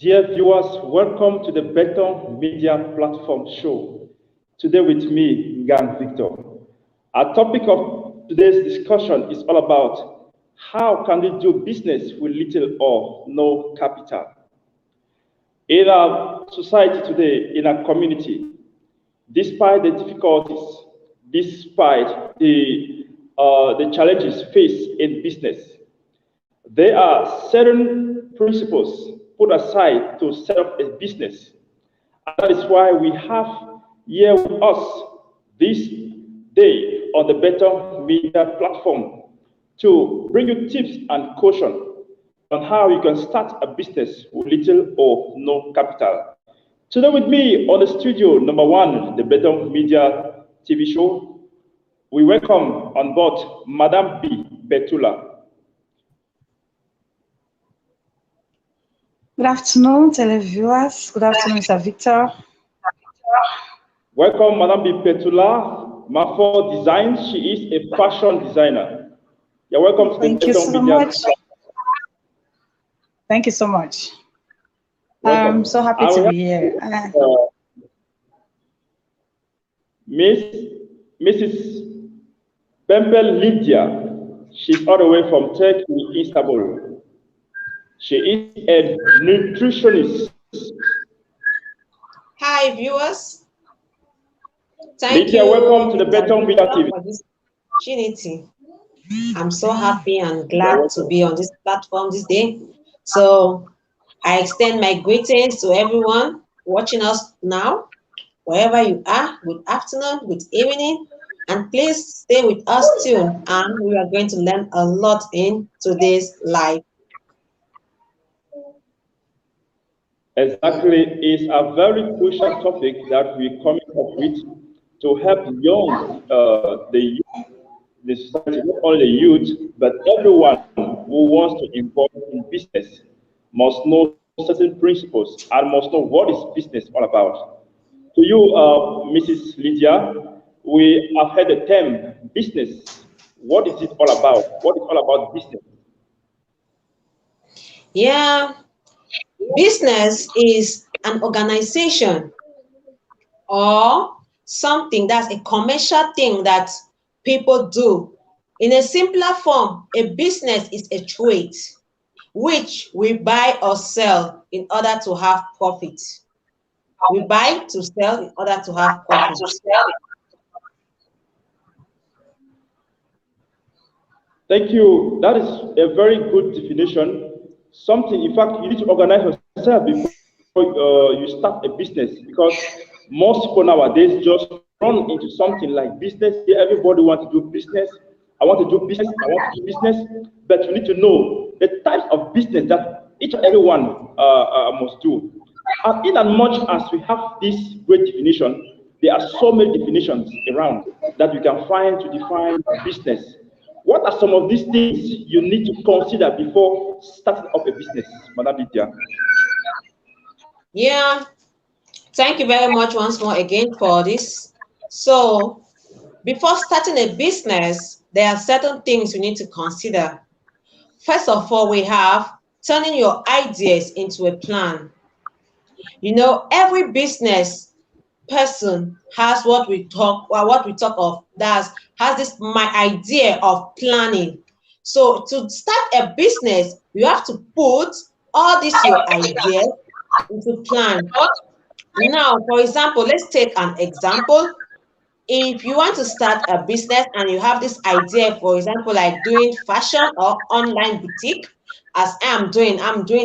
Dear viewers, welcome to the Better Media Platform Show. Today with me, Ngan Victor. Our topic of today's discussion is all about how can we do business with little or no capital. In our society today, in our community, despite the difficulties, despite the challenges faced in business, there are certain principles put aside to set up a business. And that is why we have here with us this day on the Better Media Platform to bring you tips and caution on how you can start a business with little or no capital. Today with me on the studio, number one, the Better Media TV show, we welcome on board Madam B. Betula. Good afternoon, televiewers. Good afternoon, Mr. Victor. Welcome, Madam B. Petula, Mafo Design. She is a fashion designer. You're welcome to Thank the you Better so Media. much. Thank you so much. Welcome. I'm so happy to be here. Mrs. Pempel Lydia. She's all the way from Turkey, Istanbul. She is a nutritionist. Hi, viewers. Thank you. Welcome to the Better Media TV. For this opportunity. I'm so happy and glad to be on this platform this day. So I extend my greetings to everyone watching us now, wherever you are. Good afternoon, good evening, and please stay with us too. And we are going to learn a lot in today's live. Exactly, it's a very crucial topic that we're coming up with to help the youth, the society, not only youth, but everyone who wants to involve in business must know certain principles and must know what is business all about. To you, Mrs. Lydia, we have heard the term business. What is it all about? What is all about business? Yeah. Business is an organization or something that's a commercial thing that people do. In a simpler form, a business is a trade which we buy or sell in order to have profit. We buy to sell in order to have profit. Thank you. That is a very good definition. Something, in fact, you need to organize yourself before you start a business, because most people nowadays just run into something like business. Everybody wants to do business. I want to do business. I want to do business. But you need to know the types of business that each and everyone must do. And in as much as we have this great definition, there are so many definitions around that you can find to define business. What are some of these things you need to consider before starting up a business, Madam Lydia? Yeah, thank you very much once more again for this. So, before starting a business, there are certain things you need to consider. First of all, we have turning your ideas into a plan. You know, every business person has what we talk of, that has this my idea of planning. So to start a business, you have to put all these your ideas into plan. Now, for example, let's take an example. If you want to start a business and you have this idea, for example, like doing fashion or online boutique, as I'm doing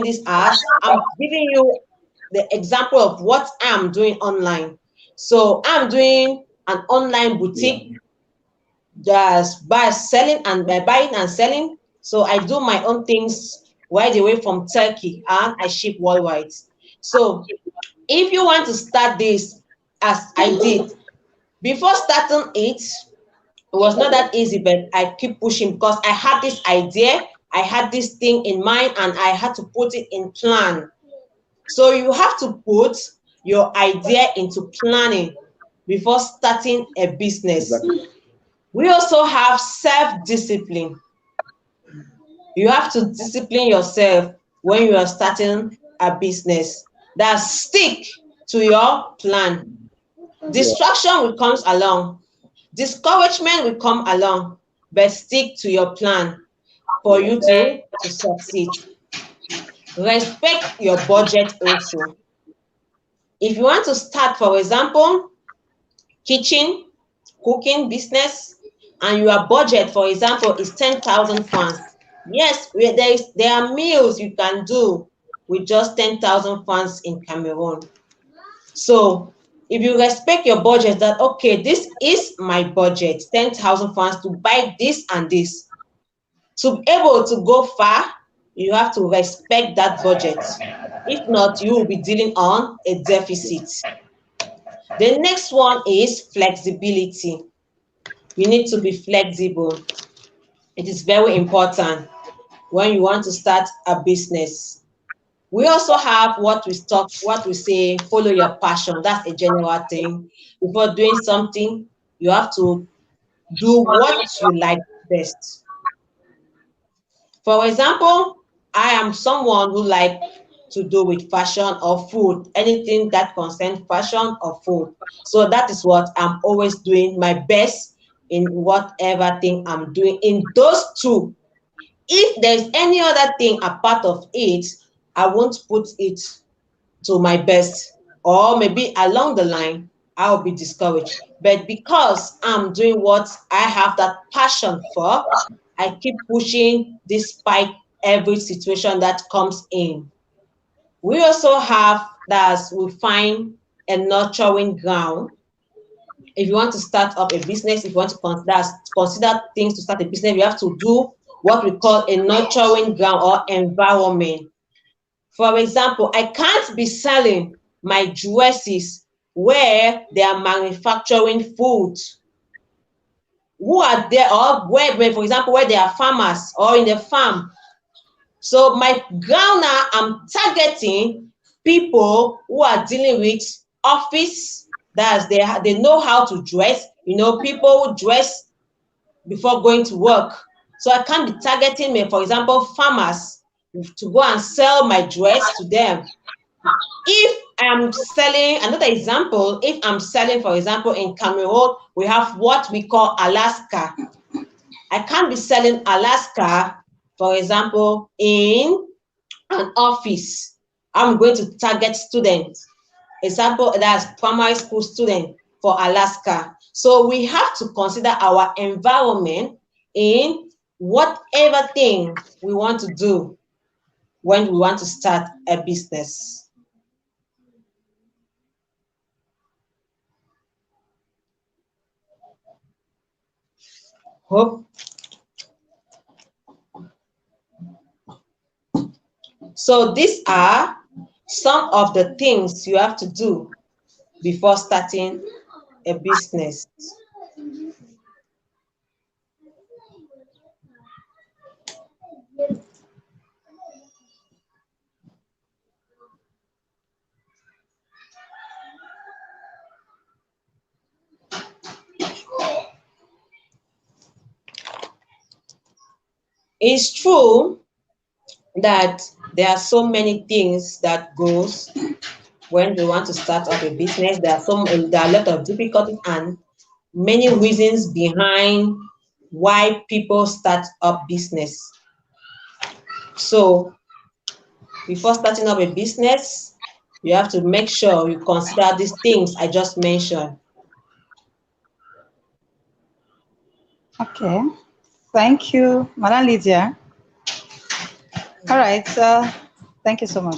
this as I'm giving you the example of what I'm doing online. So I'm doing an online boutique just by selling and by buying and selling. So I do my own things right away from Turkey and I ship worldwide. So if you want to start this as I did, before starting it was not that easy, but I keep pushing because I had this idea, I had this thing in mind, and I had to put it in plan. So you have to put your idea into planning before starting a business. Exactly. We also have self-discipline. You have to discipline yourself when you are starting a business. That stick to your plan. Distraction will come along. Discouragement will come along, but stick to your plan for you to succeed. Respect your budget also. If you want to start, for example, kitchen, cooking business, and your budget, for example, is 10,000 francs. Yes, there are meals you can do with just 10,000 francs in Cameroon. So if you respect your budget, that, okay, this is my budget, 10,000 francs to buy this and this. To be able to go far, you have to respect that budget. If not, you will be dealing on a deficit. The next one is flexibility. You need to be flexible. It is very important when you want to start a business. We also have what we say, follow your passion. That's a general thing. Before doing something, you have to do what you like best. For example, I am someone who likes to do with fashion or food, anything that concerns fashion or food. So that is what I'm always doing my best in whatever thing I'm doing in those two. If there's any other thing apart of it, I won't put it to my best, or maybe along the line, I'll be discouraged. But because I'm doing what I have that passion for, I keep pushing despite every situation that comes in. We also have that we find a nurturing ground. If you want to start up a business, if you want to consider things to start a business, you have to do what we call a nurturing ground or environment. For example, I can't be selling my dresses where they are manufacturing food. Who are there, or where, for example, where there are farmers or in the farm. So my ground now, I'm targeting people who are dealing with office, that's they know how to dress, people who dress before going to work. So I can't be targeting, for example, farmers to go and sell my dress to them. If I'm selling, another example, if I'm selling, for example, in Cameroon, we have what we call Alaska. I can't be selling Alaska, for example, in an office. I'm going to target students. Example, that's primary school student for Alaska. So we have to consider our environment in whatever thing we want to do when we want to start a business. Hope. So these are some of the things you have to do before starting a business. It's true that there are so many things that goes when we want to start up a business. There are a lot of difficulties and many reasons behind why people start up business. So before starting up a business, you have to make sure you consider these things I just mentioned. Okay, thank you, Madam Lydia. All right, thank you so much.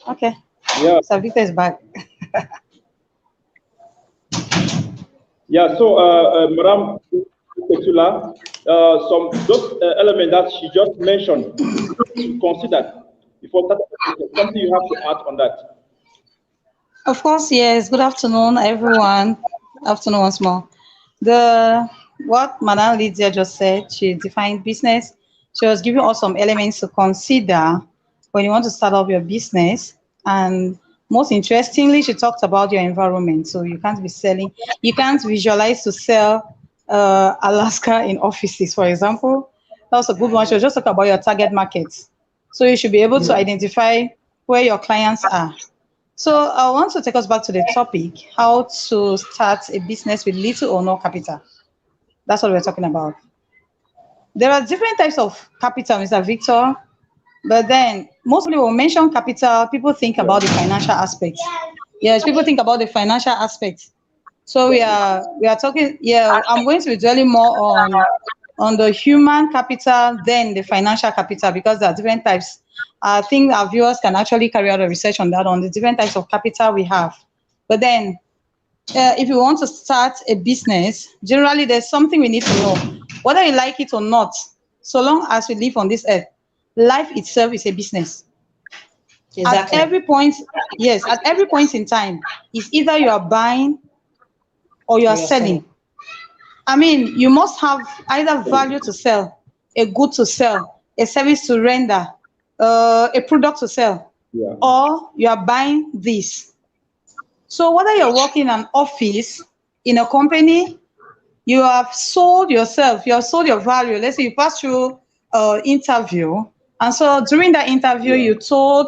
Okay, Yeah. so Victor is back. Yeah, so Madam Petula, those elements that she just mentioned to consider before starting, something you have to add on that. Of course, yes. Good afternoon, everyone. Afternoon once more. What Madam Lydia just said, she defined business. She was giving us some elements to consider when you want to start up your business. And most interestingly, she talked about your environment. So you can't be selling, you can't visualize to sell Alaska in offices, for example. That was a good one. She was just talking about your target markets. So you should be able to identify where your clients are. So I want to take us back to the topic, how to start a business with little or no capital. That's what we're talking about. There are different types of capital, Mr. Victor, but then most people will mention capital, people think Yeah. about the financial aspect. Yes, people think about the financial aspect. So we are talking, yeah, I'm going to be dwelling more on the human capital than the financial capital because there are different types. I think our viewers can actually carry out a research on that, on the different types of capital we have. But then if you want to start a business, generally there's something we need to know. Whether you like it or not, so long as we live on this earth, life itself is a business. At Exactly. every point, yes, at every point in time, it's either you are buying or you Or are you're selling. selling. I mean, you must have either value to sell, a good to sell, a service to render, a product to sell, Yeah. or you are buying this. So whether you're working in an office, in a company, you have sold yourself, you have sold your value. Let's say you pass through interview, and so during that interview, Yeah. you told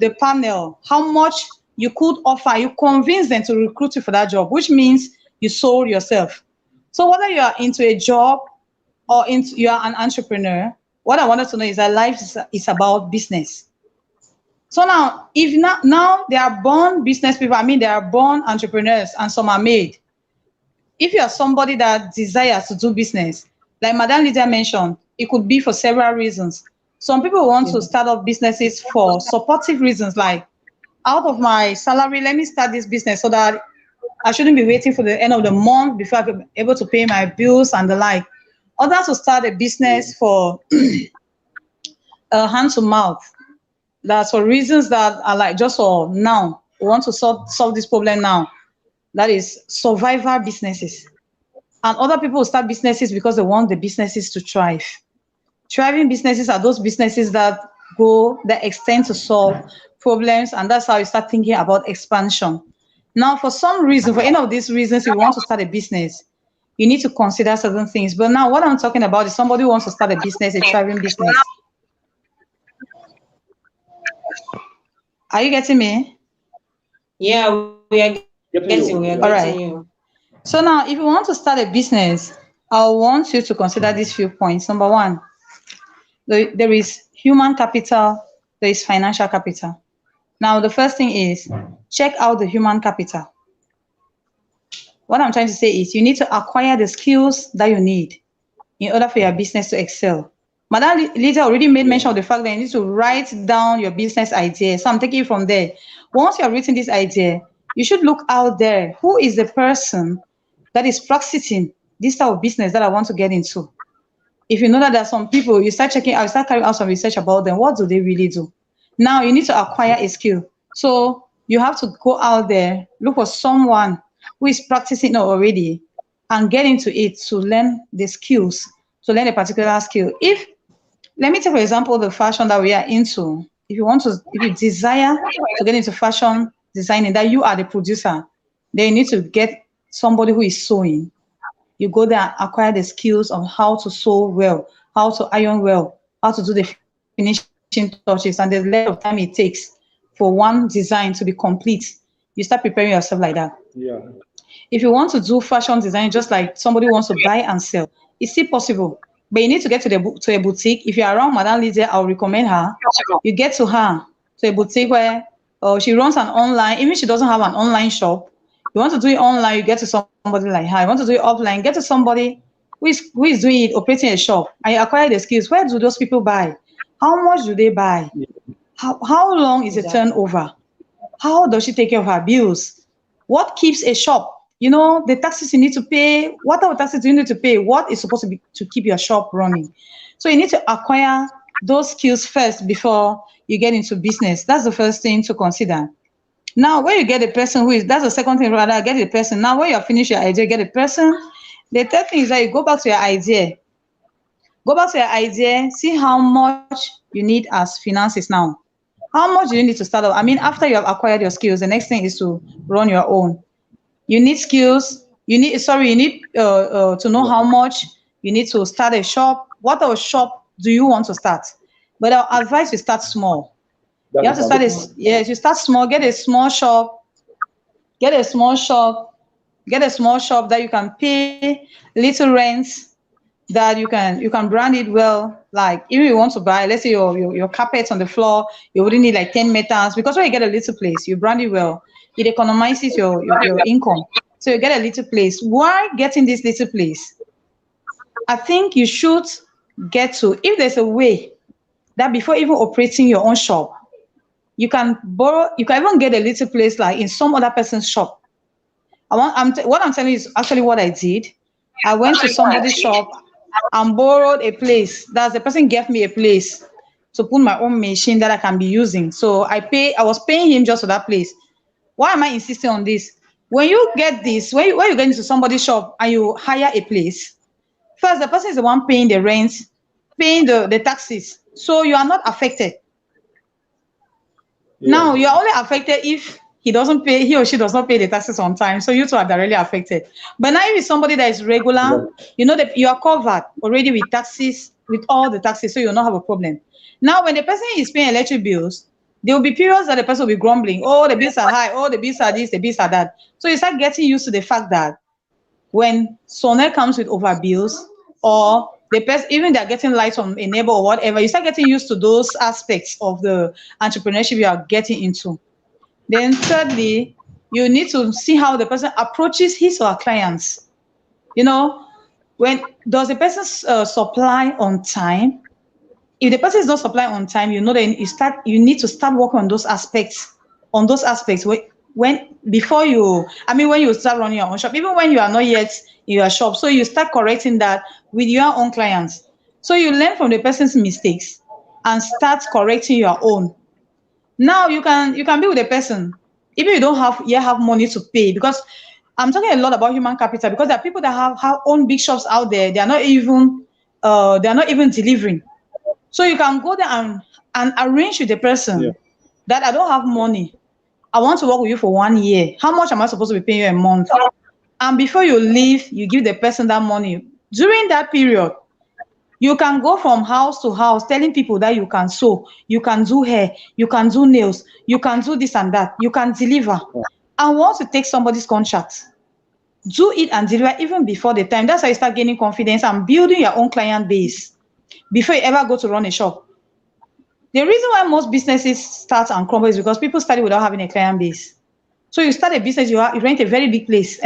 the panel how much you could offer. You convinced them to recruit you for that job, which means you sold yourself. So whether you are into a job or into you are an entrepreneur, what I wanted to know is that life is about business. So now, if now they are born business people, I mean they are born entrepreneurs, and some are made. If you are somebody that desires to do business, like Madam Lydia mentioned, it could be for several reasons. Some people want to Mhm. start up businesses for supportive reasons, like out of my salary, let me start this business so that I shouldn't be waiting for the end of the month before I can be able to pay my bills and the like. Others will start a business for hand to mouth. That's for reasons that are like just for now. We want to solve this problem now. That is survivor businesses. And other people will start businesses because they want the businesses to thrive. Thriving businesses are those businesses that extend to solve problems, and that's how you start thinking about expansion. Now, for some reason, for any of these reasons, you want to start a business, you need to consider certain things. But now, what I'm talking about is somebody who wants to start a business, a thriving business. Are you getting me? Yeah, we are Getting getting, we are you. All Yeah. getting right. you. So now, if you want to start a business, I want you to consider these few points. Number one, there is human capital, there is financial capital. Now, the first thing is check out the human capital. What I'm trying to say is you need to acquire the skills that you need in order for your business to excel. Madam Lydia already made Yeah. mention of the fact that you need to write down your business idea. So I'm taking it from there. Once you have written this idea, you should look out there. Who is the person that is practicing this type of business that I want to get into? If you know that there are some people, you start checking out, you start carrying out some research about them. What do they really do? Now you need to acquire a skill. So you have to go out there, look for someone who is practicing it already and get into it to learn the skills, to learn a particular skill. If let me take for example the fashion that we are into. If you desire to get into fashion designing, that you are the producer, then you need to get somebody who is sewing. You go there and acquire the skills of how to sew well, how to iron well, how to do the finishing touches, and the length of time it takes for one design to be complete. You start preparing yourself like that. Yeah. If you want to do fashion design just like somebody wants to buy and sell, it's still possible. But you need to get to a boutique. If you're around Madame Lydia, I'll recommend her. You get to her to a boutique where she runs an online, even if she doesn't have an online shop. You want to do it online, you get to somebody like her. You want to do it offline, get to somebody who is doing it, operating a shop, and you acquire the skills. Where do those people buy? How much do they buy? How long is the Exactly. turnover? How does she take care of her bills? What keeps a shop? You know, the taxes you need to pay. What are the taxes you need to pay? What is supposed to be to keep your shop running? So you need to acquire those skills first before you get into business. That's the first thing to consider. Now, when you get a person that's the second thing, rather, get a person. Now, when you finish your idea, get a person. The third thing is that you go back to your idea. Go back to your idea, see how much you need as finances now. How much do you need to start up? I mean, after you have acquired your skills, the next thing is to run your own. You need skills. You need to know Yeah. how much you need to start a shop. What type of shop do you want to start? But I'll advise you start small. That's You have to start you start small, get a small shop, get a small shop, get a small shop that you can pay little rents, that you can brand it well. Like if you want to buy, let's say your carpets on the floor, you wouldn't need like 10 meters, because when you get a little place, you brand it well, it economizes your income. So you get a little place. Why getting this little place? I think you should get to, if there's a way that before even operating your own shop, you can borrow, you can even get a little place like in some other person's shop. What I'm telling you is actually what I did. I went to somebody's shop and borrowed a place. That's the person gave me a place to put my own machine that I can be using. So I was paying him just for that place. Why am I insisting on this? When you get this, when you get into somebody's shop and you hire a place, first the person is the one paying the rent, paying the taxes. So you are not affected. Now you're only affected if he or she does not pay the taxes on time. So you two are directly affected. But now if it's somebody that is regular, you know that you are covered already with taxes, with all the taxes, so you'll not have a problem. Now when the person is paying electric bills, there will be periods that the person will be grumbling, oh, the bills are high, oh, the bills are this, the bills are that. So you start getting used to the fact that when Sonel comes with over bills, or the person, even they're getting light from a neighbor or whatever, you start getting used to those aspects of the entrepreneurship you are getting into. Then thirdly, you need to see how the person approaches his or her clients. You know, when does the person supply on time? If the person is not supplying on time, you know that you need to start working on those aspects. When you start running your own shop, even when you are not yet in your shop, so you start correcting that with your own clients. So you learn from the person's mistakes and start correcting your own. Now you can be with a person, even you don't have money to pay, because I'm talking a lot about human capital, because there are people that have own big shops out there. They are not even delivering. So you can go there and arrange with the person that I don't have money. I want to work with you for 1 year. How much am I supposed to be paying you a month? And before you leave, you give the person that money. During that period, you can go from house to house telling people that you can sew, you can do hair, you can do nails, you can do this and that, you can deliver. And once you take somebody's contract, do it and deliver even before the time. That's how you start gaining confidence and building your own client base before you ever go to run a shop. The reason why most businesses start and crumble is because people started without having a client base. So you start a business, you rent a very big place,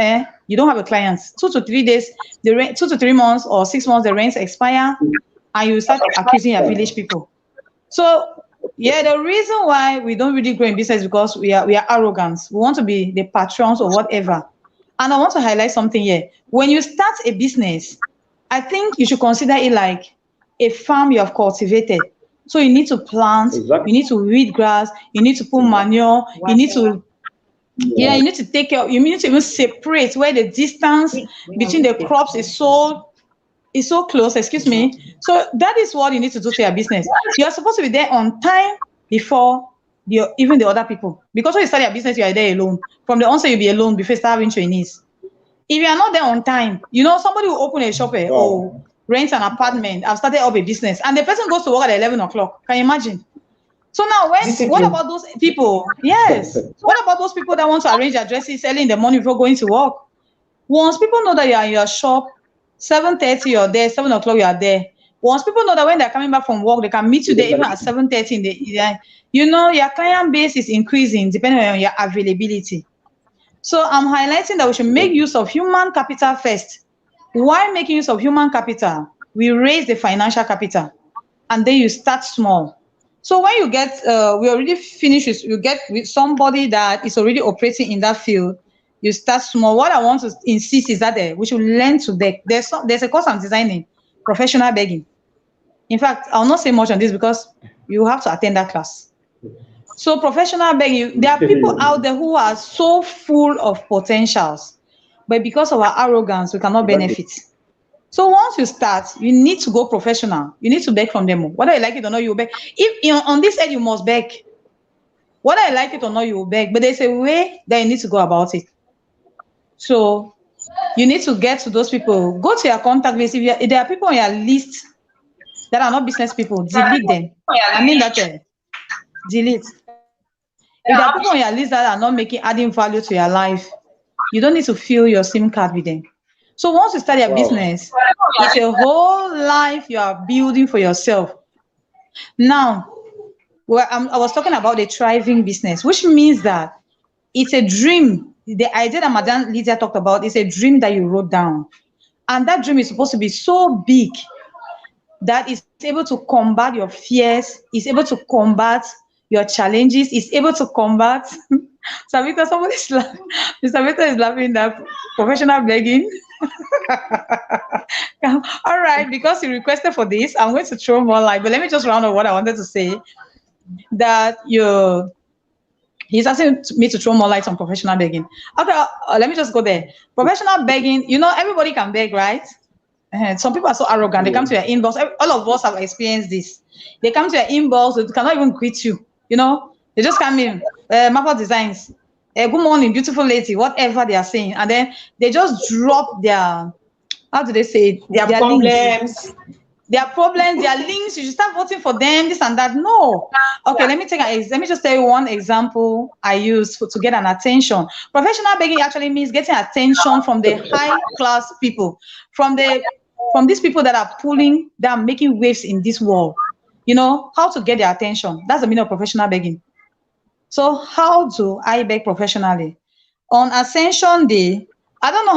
you don't have a client. 2 to 3 days, 2 to 3 months or 6 months, the rents expire, and you start accusing your village people. So yeah, the reason why we don't really grow in business is because we are arrogant. We want to be the patrons or whatever. And I want to highlight something here. When you start a business, I think you should consider it like a farm you have cultivated. So you need to plant, you need to weed grass, you need to put manure, you need to you need to take care, you need to even separate where the distance between the crops is so close, excuse me. So that is what you need to do to your business. You are supposed to be there on time before even the other people. Because when you start your business, you are there alone. From the onset, you'll be alone before you start having trainees. If you are not there on time, somebody will open a shop or rent an apartment. I've started up a business, and the person goes to work at 11 o'clock. Can you imagine? So now, what about those people? Yes. What about those people that want to arrange their dresses early in the morning before going to work? Once people know that you are in your shop, 7:30 you're there, 7 o'clock you are there. Once people know that when they're coming back from work, they can meet you there even at 7:30 in the evening. Your client base is increasing depending on your availability. So I'm highlighting that we should make use of human capital first. Why making use of human capital? We raise the financial capital, and then you start small. So when you get, we already finished, you get with somebody that is already operating in that field, you start small. What I want to insist is that we should learn to beg. There's a course I'm designing, professional begging. In fact, I'll not say much on this because you have to attend that class. So professional begging, there are people out there who are so full of potentials, but because of our arrogance, we cannot benefit. So once you start, you need to go professional. You need to beg from them. Whether you like it or not, you beg. If on this end you must beg. Whether I like it or not, you will beg. But there's a way that you need to go about it. So you need to get to those people. Go to your contact list. If there are people on your list that are not business people, delete them. I mean that delete. If there are people on your list that are not adding value to your life, you don't need to fill your SIM card with them. So once you start your business, it's a whole life you are building for yourself. Now, I was talking about a thriving business, which means that it's a dream. The idea that Madam Lydia talked about is a dream that you wrote down. And that dream is supposed to be so big that it's able to combat your fears, it's able to combat your challenges, it's able to combat. Savita, somebody's laughing. Mr. Vita is laughing that professional begging. All right, because you requested for this, I'm going to throw more light, but let me just round up what I wanted to say. That he's asking me to throw more light on professional begging. Okay, let me just go there. Professional begging, everybody can beg, right? Some people are so arrogant. They come to your inbox. All of us have experienced this. They come to your inbox. They cannot even greet you. They just come in. Mappa Designs. Good morning, beautiful lady. Whatever they are saying, and then they just drop their. How do they say it? Their problems. Their problems, their links. You should start voting for them. This and that. No. Okay. Let me just tell you one example I use to get an attention. Professional begging actually means getting attention from the high class people, from these people that are making waves in this world. How to get their attention. That's the meaning of professional begging. So how do I beg professionally? On Ascension Day, I don't know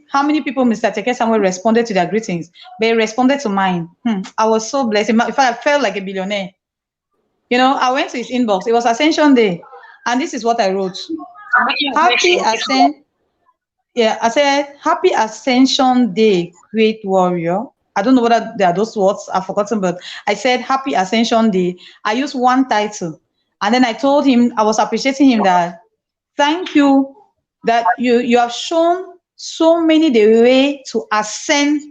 how many people Mr. Teke Samuel responded to their greetings, but he responded to mine. I was so blessed. In fact, I felt like a billionaire. I went to his inbox. It was Ascension Day, and this is what I wrote. Happy Ascension. Yeah, I said, Happy Ascension Day, great warrior. I don't know whether there are those words, I've forgotten, but I said, Happy Ascension Day. I used one title. And then I told him, I was appreciating him that, thank you, that you have shown so many the way to ascend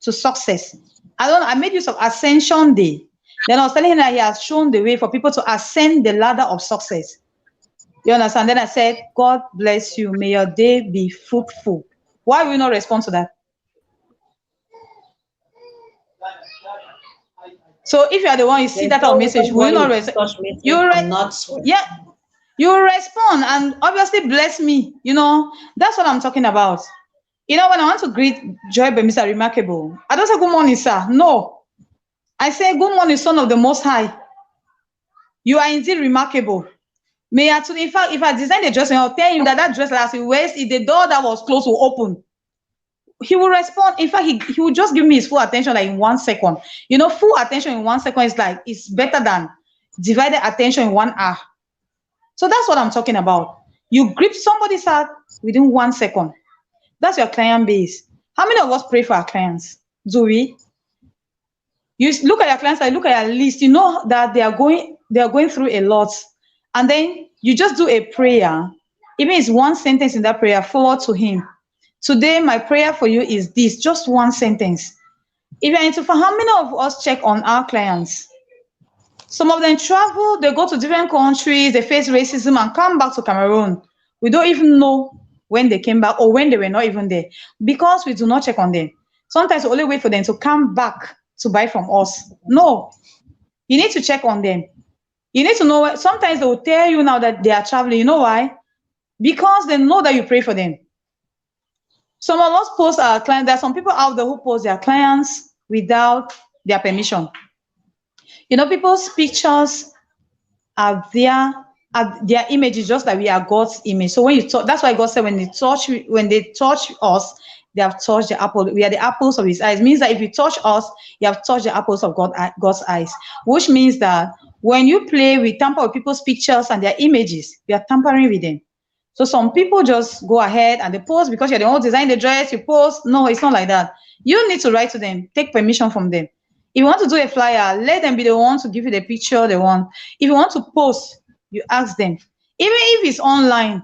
to success. I made use of Ascension Day. Then I was telling him that he has shown the way for people to ascend the ladder of success. You understand? Then I said, God bless you. May your day be fruitful. Why will you not respond to that? So if you are the one, you see that our message, will you not respond? You will respond and obviously bless me. That's what I'm talking about. When I want to greet Joy Bemisa Remarkable, I don't say good morning, sir. No. I say good morning, son of the Most High. You are indeed remarkable. In fact, if I design a dress, I'll tell him that dress that he wears, if the door that was closed will open, he will respond. In fact, he will just give me his full attention like in 1 second. Full attention in 1 second it's better than divided attention in 1 hour. So that's what I'm talking about. You grip somebody's heart within 1 second. That's your client base. How many of us pray for our clients? Do we? You look at your clients, look at your list, that they are going through a lot. And then you just do a prayer. Even it's one sentence in that prayer, forward to him. Today, my prayer for you is this, just one sentence. If you're into, how many of us check on our clients? Some of them travel, they go to different countries, they face racism and come back to Cameroon. We don't even know when they came back or when they were not even there because we do not check on them. Sometimes we only wait for them to come back to buy from us. No, you need to check on them. You need to know, sometimes they will tell you now that they are traveling. You know why? Because they know that you pray for them. Some of us post our clients. There are some people out there who post their clients without their permission. People's pictures are their images, just like we are God's image. So when you touch, that's why God said when they touch us, they have touched the apple. We are the apples of his eyes. It means that if you touch us, you have touched the apples of God's eyes. Which means that when you tamper with people's pictures and their images, you are tampering with them. So some people just go ahead and they post because you're the one who designed the dress, you post. No, it's not like that. You need to write to them, take permission from them. If you want to do a flyer, let them be the one to give you the picture they want. If you want to post, you ask them. Even if it's online,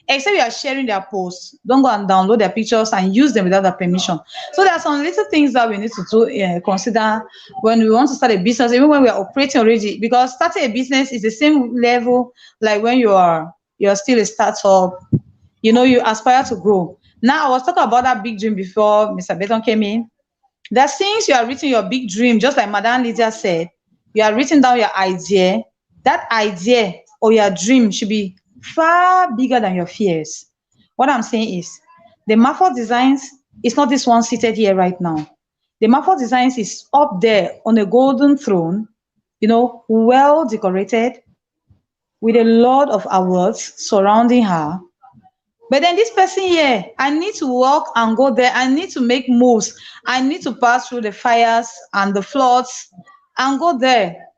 except you are sharing their posts, don't go and download their pictures and use them without their permission. So there are some little things that we need to do, consider when we want to start a business, even when we are operating already, because starting a business is the same level like when you're still a startup, you aspire to grow. Now, I was talking about that big dream before Mr. Beton came in. That since you are writing your big dream, just like Madame Lydia said, you are writing down your idea. That idea or your dream should be far bigger than your fears. What I'm saying is, the Marford Designs is not this one seated here right now. The Marford Designs is up there on a golden throne, well decorated, with a lot of awards surrounding her. But then this person here, I need to walk and go there. I need to make moves. I need to pass through the fires and the floods and go there.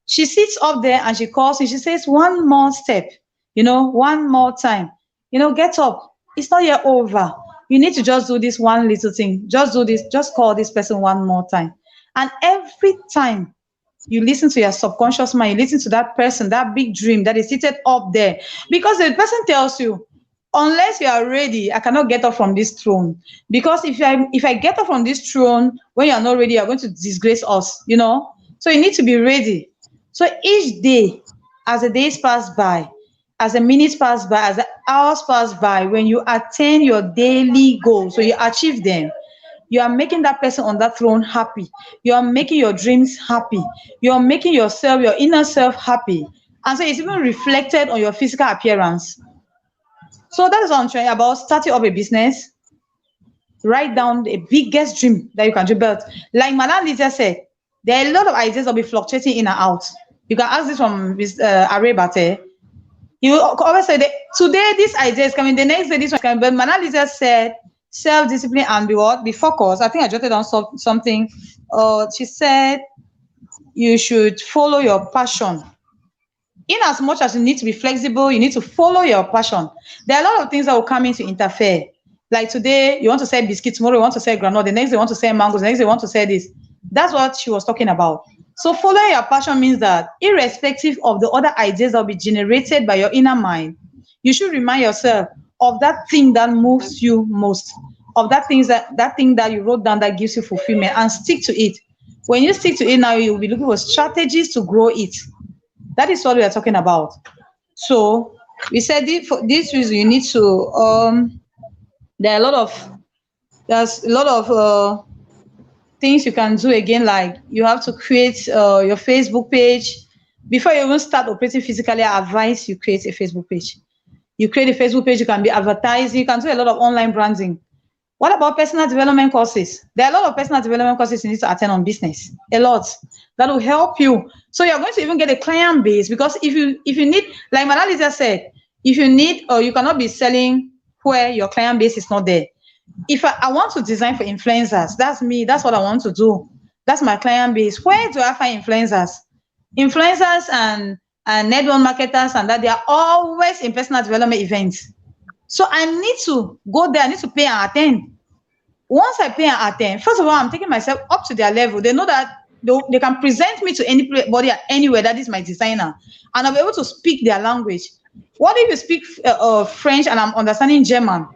She sits up there and she calls and she says, one more step, one more time, get up. It's not yet over. You need to just do this one little thing. Just do this. Just call this person one more time. And every time you listen to your subconscious mind, you listen to that person, that big dream that is seated up there, because the person tells you, unless you are ready, I cannot get up from this throne. Because if I get up from this throne when you are not ready, you're going to disgrace us, So you need to be ready. So each day, as the days pass by, as the minutes pass by, as the hours pass by, when you attain your daily goals, so you achieve them, you are making that person on that throne happy. You are making your dreams happy. You are making yourself, your inner self happy. And so it's even reflected on your physical appearance. So that is what I'm trying about starting up a business. Write down the biggest dream that you can dream about. Like Madam Lydia said, there are a lot of ideas that will be fluctuating in and out. You can ask this from Arebate. You always say that today this idea is coming, the next day this one is coming. But Madam Lydia said self-discipline and be focused. I think I jotted down something. She said you should follow your passion. In as much as you need to be flexible, you need to follow your passion. There are a lot of things that will come in to interfere. Like today, you want to sell biscuits, tomorrow you want to sell granola, the next day you want to sell mangoes, the next day you want to sell this. That's what she was talking about. So following your passion means that irrespective of the other ideas that will be generated by your inner mind, you should remind yourself of that thing that moves you most, of that thing that you wrote down that gives you fulfillment, and stick to it. When you stick to it now, you'll be looking for strategies to grow it. That is what we are talking about. So we said for this reason, you need to, there's a lot of things you can do again, like you have to create your Facebook page. Before you even start operating physically, I advise you create a Facebook page. You create a Facebook page, you can be advertising, you can do a lot of online branding. What about personal development courses? There are a lot of personal development courses you need to attend on business. A lot. That will help you. So you're going to even get a client base, because if you need, like Madam Lisa said, if you need, or you cannot be selling where your client base is not there. If I want to design for influencers, that's me, that's what I want to do. That's my client base. Where do I find influencers? Influencers and network marketers and that, they are always in personal development events. So I need to go there, I need to pay and attend. Once I pay and attend, first of all, I'm taking myself up to their level. They know that they can present me to anybody anywhere that is my designer, and I'll be able to speak their language. What if you speak French and I'm understanding German?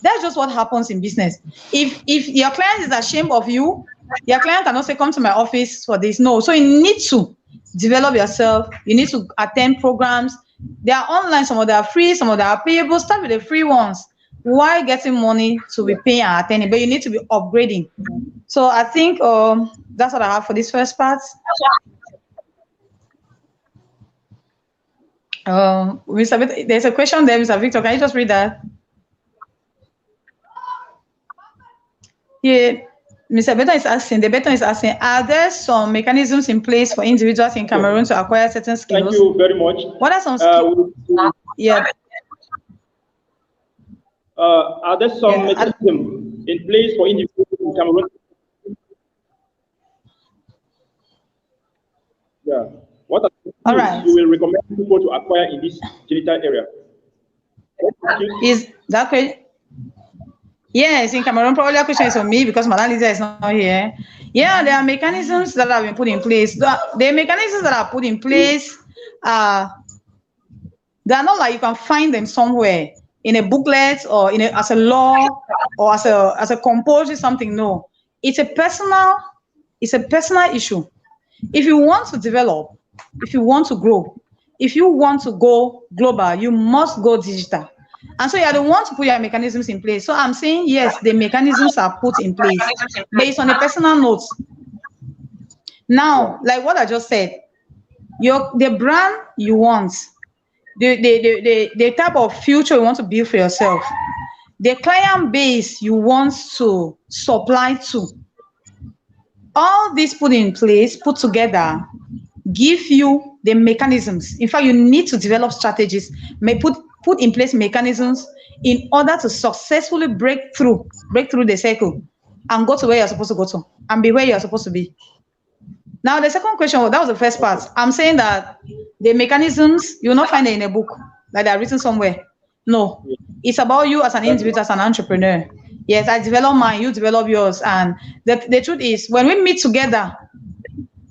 That's just what happens in business. If your client is ashamed of you, your client cannot say, come to my office for this. No. So you need to develop yourself. You need to attend programs. They are online, some of them are free, some of them are payable. Start with the free ones. Why getting money to be paying and attending? But you need to be upgrading. So I think that's what I have for this first part. There's a question there, Mr. Victor. Can you just read that? Yeah, Mr. Beton is asking, are there some mechanisms in place for individuals in Cameroon to acquire certain skills? Thank you very much. What are some skills? Yeah. Are there some mechanisms in place for individuals in Cameroon? Yeah. What are the skills you will recommend people to acquire in this genital area? Is that correct? Yes, in Cameroon, probably a question is for me because Madam Lisa is not here. Yeah, there are mechanisms that have been put in place. The mechanisms that are put in place, they are not like you can find them somewhere in a booklet or as a law or as a compulsory something. No, it's a personal issue. If you want to develop, if you want to grow, if you want to go global, you must go digital. And so you are the one to put your mechanisms in place. So I'm saying, yes, the mechanisms are put in place based on a personal note. Now, like what I just said, the brand you want, the type of future you want to build for yourself, the client base you want to supply to. All this put in place, put together, give you the mechanisms. In fact, you need to develop strategies, put in place mechanisms in order to successfully break through the circle and go to where you're supposed to go to and be where you're supposed to be. Now, the second question, that was the first part. I'm saying that the mechanisms, you will not find it in a book, like they're written somewhere. No, it's about you as an individual, as an entrepreneur. Yes, I develop mine, you develop yours. And the truth is, when we meet together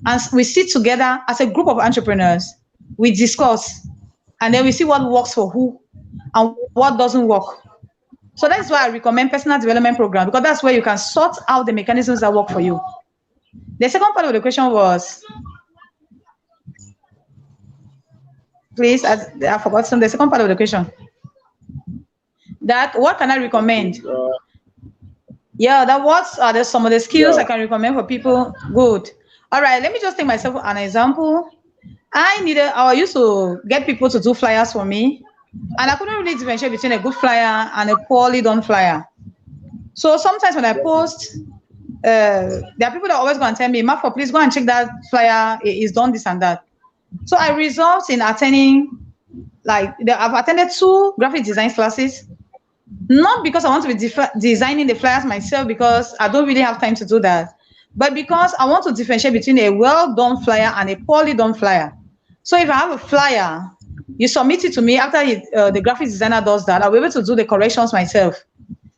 and we sit together as a group of entrepreneurs, we discuss, and then we see what works for who and what doesn't work. So that's why I recommend personal development program, because that's where you can sort out the mechanisms that work for you. The second part of the question was, please, I forgot some. The second part of the question. That what can I recommend? Yeah, that what are some of the skills I can recommend for people? Good. All right, let me just take myself an example. I used to get people to do flyers for me, and I couldn't really differentiate between a good flyer and a poorly done flyer. So sometimes when I post, there are people that always go and tell me, Marco, please go and check that flyer. It's done this and that. So I result in attending, I've attended 2 graphic design classes, not because I want to be designing the flyers myself, because I don't really have time to do that, but because I want to differentiate between a well-done flyer and a poorly done flyer. So if I have a flyer, you submit it to me. After the graphic designer does that, I'll be able to do the corrections myself.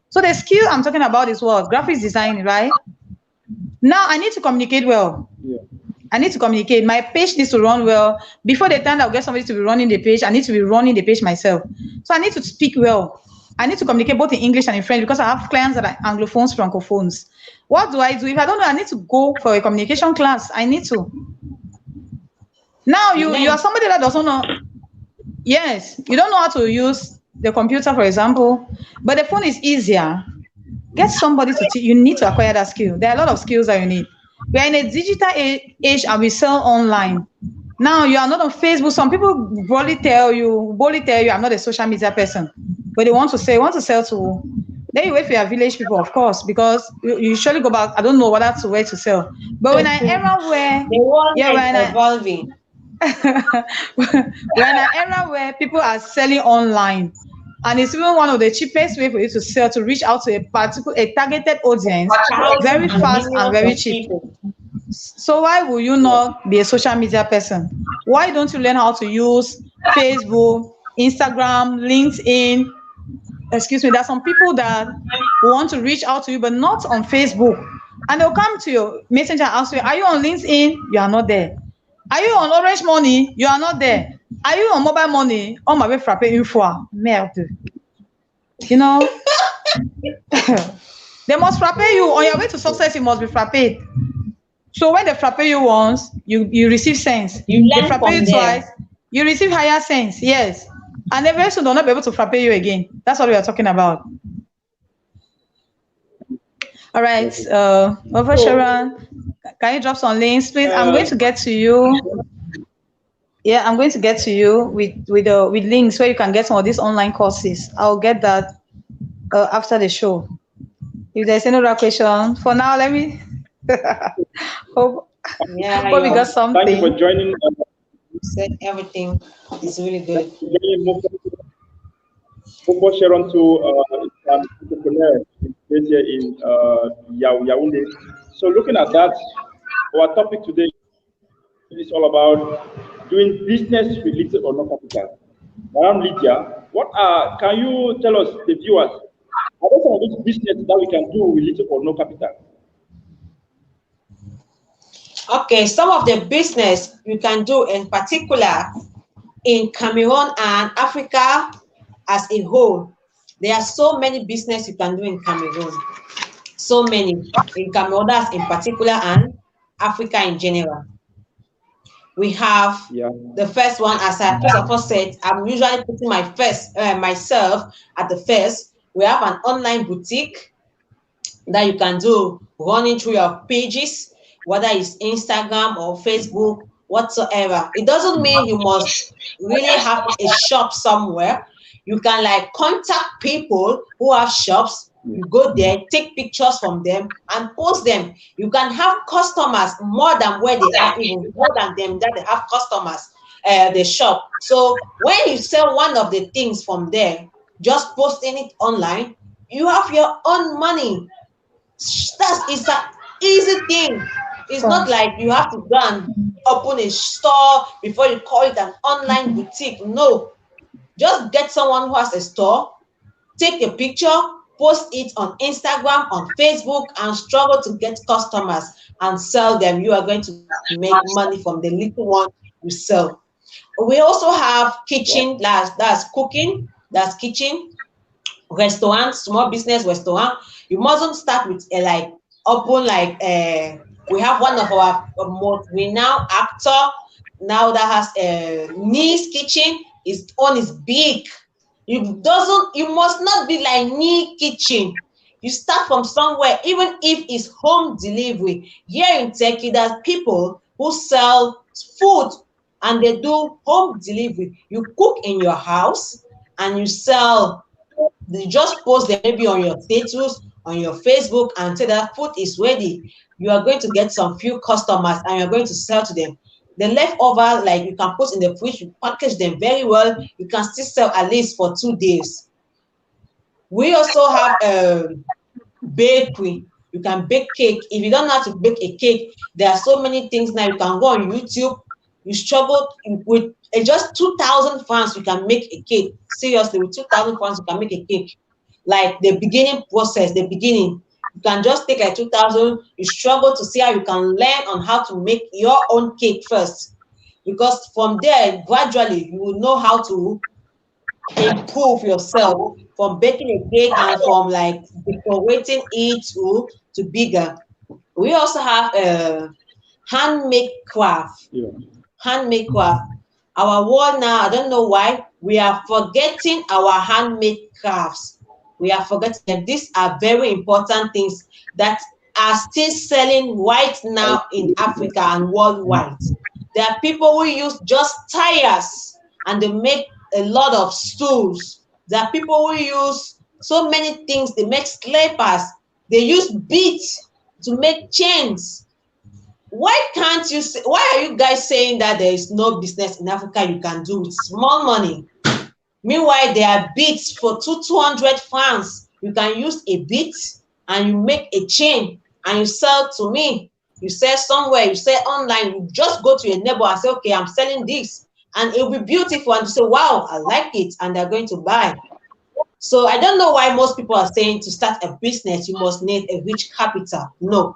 So the skill I'm talking about is what? Graphics design, right? Now I need to communicate well. Yeah. I need to communicate. My page needs to run well. Before the time I'll get somebody to be running the page, I need to be running the page myself. So I need to speak well. I need to communicate both in English and in French, because I have clients that are Anglophones, Francophones. What do I do? If I don't know, I need to go for a communication class. I need to. Now you are somebody that doesn't know. Yes, you don't know how to use the computer, for example, but the phone is easier. Get somebody to teach. You need to acquire that skill. There are a lot of skills that you need. We are in a digital age and we sell online. Now you are not on Facebook. Some people boldly tell you, I'm not a social media person, but they want to sell to. Then you wait for your village people, of course, because you usually go back. I don't know whether to where to sell. But when I era where the world is evolving. We're in an era where people are selling online, and it's even one of the cheapest way for you to sell, to reach out to a targeted audience very fast and very cheap. So why will you not be a social media person? Why don't you learn how to use Facebook, Instagram, LinkedIn? Excuse me, there are some people that want to reach out to you, but not on Facebook. And they'll come to your messenger and ask you, are you on LinkedIn? You are not there. Are you on Orange Money? You are not there. Are you on Mobile Money? On my way, frappe une fois. Merde. You know? They must frappe you. On your way to success, you must be frapped. So when they frappe you once, you receive sense. They frappe you twice, you receive higher sense. Yes. And then very soon they'll not be able to frappe you again. That's what we are talking about. All right. Over Sharon. Can you drop some links, please? I'm going to get to you. Yeah, I'm going to get to you with links where you can get some of these online courses. I'll get that after the show. If there's any other question, for now, let me hope we got something. Thank you for joining. You said everything is really good. Over Sharon to entrepreneur based here in Yaoundé. So looking at that, our topic today is all about doing business with little or no capital. Madam Lydia, can you tell us, the viewers, are there some of these business that we can do with little or no capital? Okay, some of the business you can do in particular in Cameroon and Africa as a whole. There are so many business you can do in Cameroon. So many in Cameroon in particular and Africa in general. We have the first one, as I first of all said, I'm usually putting myself at the first. We have an online boutique that you can do running through your pages, whether it's Instagram or Facebook whatsoever. It doesn't mean you must really have a shop somewhere. You can like contact people who have shops. You go there, take pictures from them and post them. You can have customers more than where they have, even more than them that they have customers, the shop. So when you sell one of the things from there, just posting it online, you have your own money. It's an easy thing. It's not like you have to go and open a store before you call it an online boutique. No, just get someone who has a store, take a picture, post it on Instagram, on Facebook, and struggle to get customers and sell them. You are going to make money from the little one you sell. We also have kitchen, that's cooking, that's kitchen, restaurant, small business restaurant. You mustn't start with like open like we have one of our most renowned actor now that has a niece kitchen. His own is big. You must not be like Nee Kitchen. You start from somewhere, even if it's home delivery. Here in Turkey, there's people who sell food and they do home delivery. You cook in your house and you sell. You just post them maybe on your status, on your Facebook, and say that food is ready. You are going to get some few customers and you're going to sell to them. The leftover, like you can put in the fridge, you package them very well. You can still sell at least for 2 days. We also have a bakery. You can bake cake. If you don't know how to bake a cake, there are so many things now. You can go on YouTube. You struggle with just 2,000 francs, you can make a cake. Seriously, with 2,000 francs, you can make a cake. Like the beginning process, the beginning. You can just take like 2,000. You struggle to see how you can learn on how to make your own cake first. Because from there, gradually, you will know how to improve yourself from baking a cake and from like decorating it to bigger. We also have a handmade craft. Handmade craft. Our world now, I don't know why, we are forgetting our handmade crafts. We are forgetting them. These are very important things that are still selling right now in Africa and worldwide. There are people who use just tires and they make a lot of stools. There are people who use so many things. They make slippers. They use beads to make chains. Why can't you say, why are you guys saying that there is no business in Africa you can do with small money? Meanwhile, there are beads for 200 francs. You can use a bead and you make a chain and you sell to me. You sell somewhere, you sell online. You just go to your neighbor and say, okay, I'm selling this. And it'll be beautiful. And you say, wow, I like it. And they're going to buy. So I don't know why most people are saying to start a business, you must need a rich capital. No.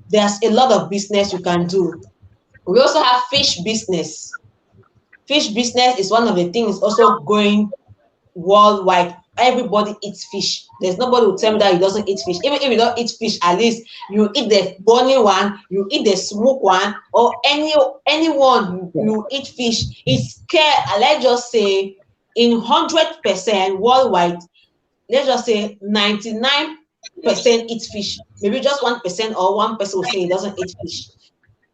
There's a lot of business you can do. We also have fish business. Fish business is one of the things also going worldwide. Everybody eats fish. There's nobody who tell me that he doesn't eat fish. Even if you don't eat fish, at least you eat the burning one, you eat the smoked one, or anyone you eat fish. It's scared. Let's just say in 100% worldwide, let's just say 99% eat fish. Maybe just 1% or 1% will say he doesn't eat fish,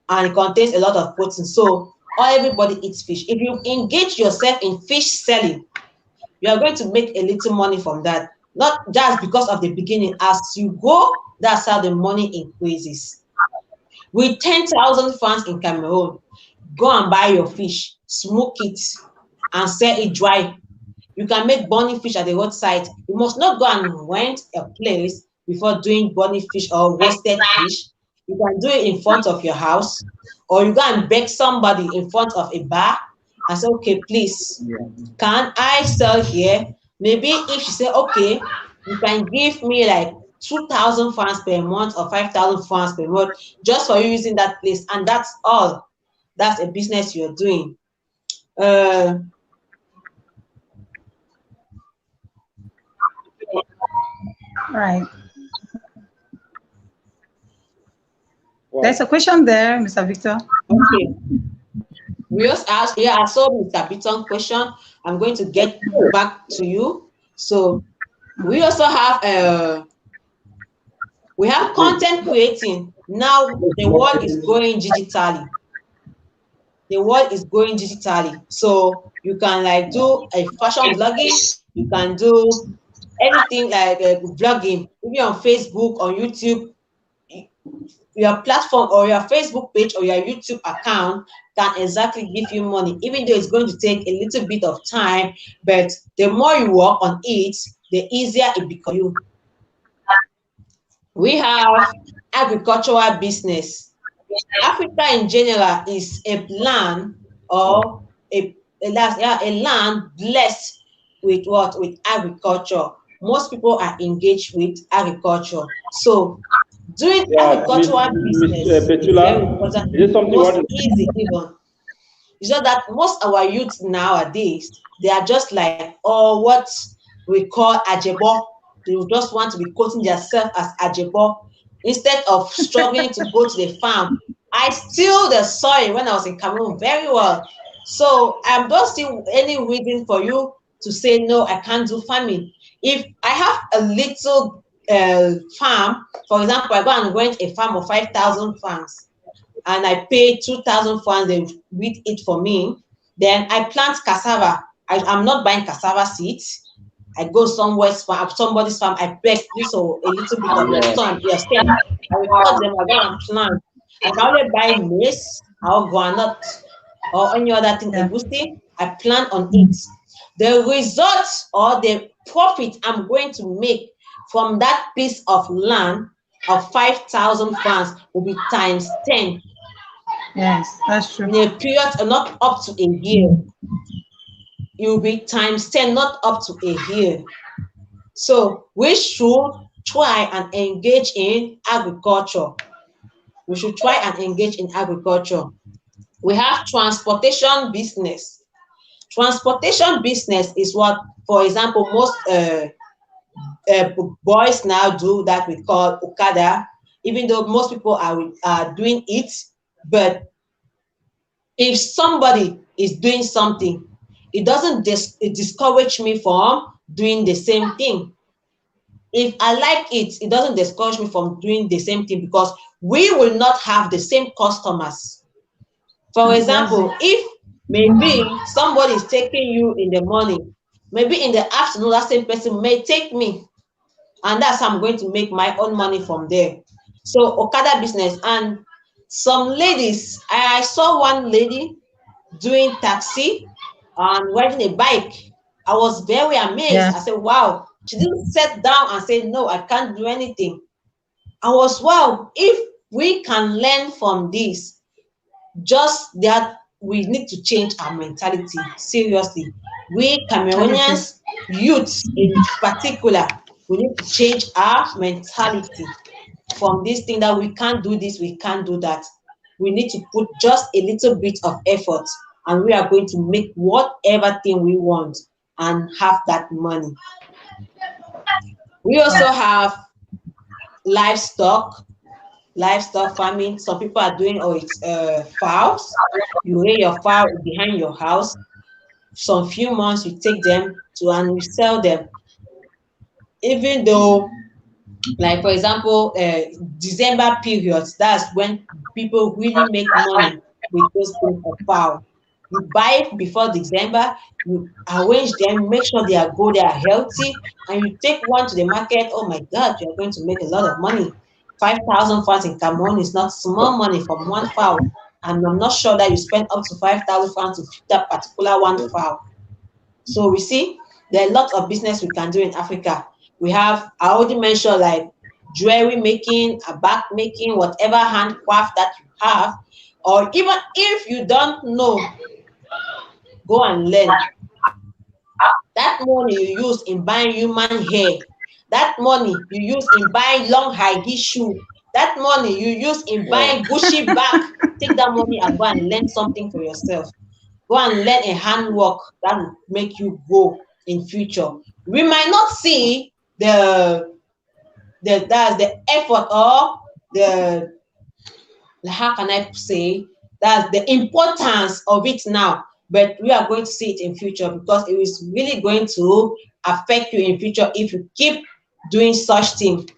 and it contains a lot of protein. So everybody eats fish. If you engage yourself in fish selling, you are going to make a little money from that. Not just because of the beginning. As you go, that's how the money increases. With 10,000 francs in Cameroon, go and buy your fish, smoke it, and sell it dry. You can make burning fish at the roadside. You must not go and rent a place before doing burning fish or roasted fish. You can do it in front of your house, or you go and beg somebody in front of a bar and say, okay, please, can I sell here? Maybe if you say, okay, you can give me like 2,000 francs per month or 5,000 francs per month just for you using that place. And that's all. That's a business you're doing. Right. There's a question there, Mr. Victor. Okay. We just asked, yeah, I saw Mr. Bitton's question. I'm going to get back to you. So we also have we have content creating. Now the world is going digitally. the world is going digitally. So you can like do a fashion blogging, you can do anything like blogging, maybe on Facebook, on YouTube. Your platform or your Facebook page or your YouTube account can exactly give you money, even though it's going to take a little bit of time, but the more you work on it, the easier it becomes you. We have agricultural business. Africa in general is a land or a land blessed with what? With agriculture. Most people are engaged with agriculture. So doing agricultural business is very Petula, important, is it something you most want to easy even. It's just that most of our youth nowadays, they are just like, oh, what we call ajebo. They just want to be quoting themselves as ajebo instead of struggling to go to the farm. I still the soil when I was in Cameroon very well. So I don't see any reason for you to say no, I can't do farming. If I have a little farm, for example, I go and rent a farm of 5,000 farms and I pay 2,000 francs, they weed it for me. Then I plant cassava. I'm not buying cassava seeds. I go somebody's farm, I beg this or a little bit of your stem. I will cut them, I go and plant. I can only buy maize or groundnut or any other thing, Yeah. egusi, I plant on it. The result or the profit I'm going to make from that piece of land of 5,000 francs will be times 10 Yes, that's true. in a period not up to a year. It will be times 10, not up to a year. So we should try and engage in agriculture. We should try and engage in agriculture. We have transportation business. Transportation business is what, for example, most boys now do that we call Okada, even though most people are doing it. But if somebody is doing something, it doesn't discourage me from doing the same thing. If I like it, it doesn't discourage me from doing the same thing because we will not have the same customers. For example, if maybe somebody is taking you in the morning, maybe in the afternoon, that same person may take me, and that's how I'm going to make my own money from there. So Okada business. And some ladies, I saw one lady doing taxi and riding a bike. I was very amazed. Yeah. I said, wow. She didn't sit down and say, no, I can't do anything. I was, wow, if we can learn from this, just that we need to change our mentality. Seriously. We Cameroonians, youths in particular, we need to change our mentality from this thing that we can't do this, we can't do that. We need to put just a little bit of effort and we are going to make whatever thing we want and have that money. We also have livestock farming. Some people are doing fowls. You rear your fowl behind your house. Some few months you take them to and you sell them. Even though, like for example, December periods, that's when people really make money with those things of fowl. You buy it before December, you arrange them, make sure they are good, they are healthy, and you take one to the market. Oh my God, you're going to make a lot of money. 5,000 francs in Cameroon is not small money from one fowl. And I'm not sure that you spend up to 5,000 francs to feed that particular one fowl. So we see there are a lot of business we can do in Africa. We have, I already mentioned, like jewelry making, a bag making, whatever handcraft that you have, or even if you don't know, go and learn. That money you use in buying human hair, that money you use in buying long high heel shoe, that money you use in buying Gucci bag, take that money and go and learn something for yourself. Go and learn a handwork that will make you go in future. We might not see the effort or the how can I say that's the importance of it now, but we are going to see it in future because it is really going to affect you in future if you keep doing such thing.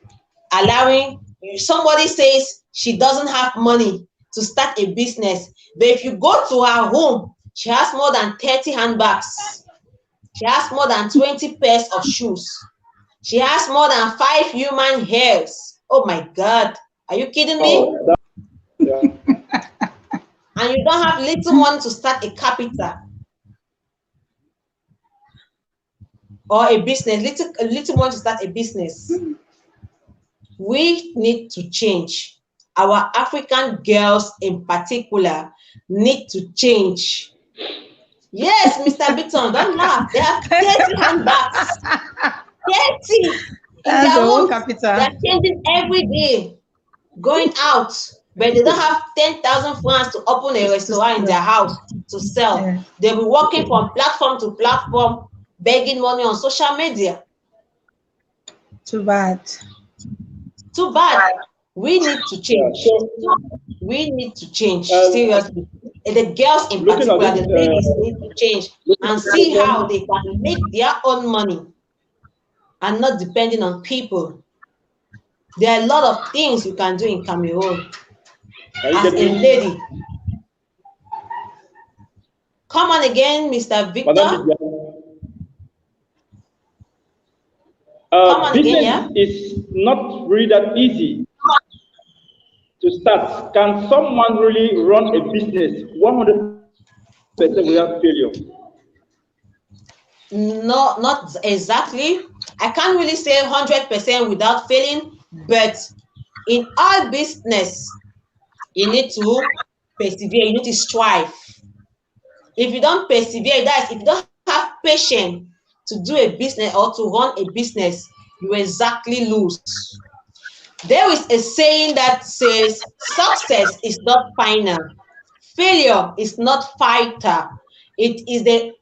Allowing somebody says she doesn't have money, to start a business. But if you go to her home, she has more than 30 handbags. She has more than 20 pairs of shoes. She has more than 5 human hairs. Oh my God. Are you kidding me? Yeah. And you don't have little money to start a Capita or a business, little money to start a business. We need to change. Our African girls in particular need to change. Yes, Mr. Bitton, don't laugh. They have 30 handbags. 30 in That's their the whole homes. Capita. They're changing every day, going out, but they don't have 10,000 francs to open a restaurant in their house to sell. Yeah. They'll be walking from platform to platform, begging money on social media. Too bad. Too bad. We need to change. We need to change, seriously. And the girls in particular, the ladies need to change and see how they can make their own money and not depending on people. There are a lot of things you can do in Cameroon as a lady. Come on again, Mr. Victor. Come on Business again, yeah? is not really that easy to start. Can someone really run a business 100% without failure? No, not exactly. I can't really say 100% without failing, but in all business, you need to persevere, you need to strive. If you don't persevere, that is, if you don't have patience to do a business or to run a business, you exactly lose. There is a saying that says, success is not final. Failure is not fighter. It is the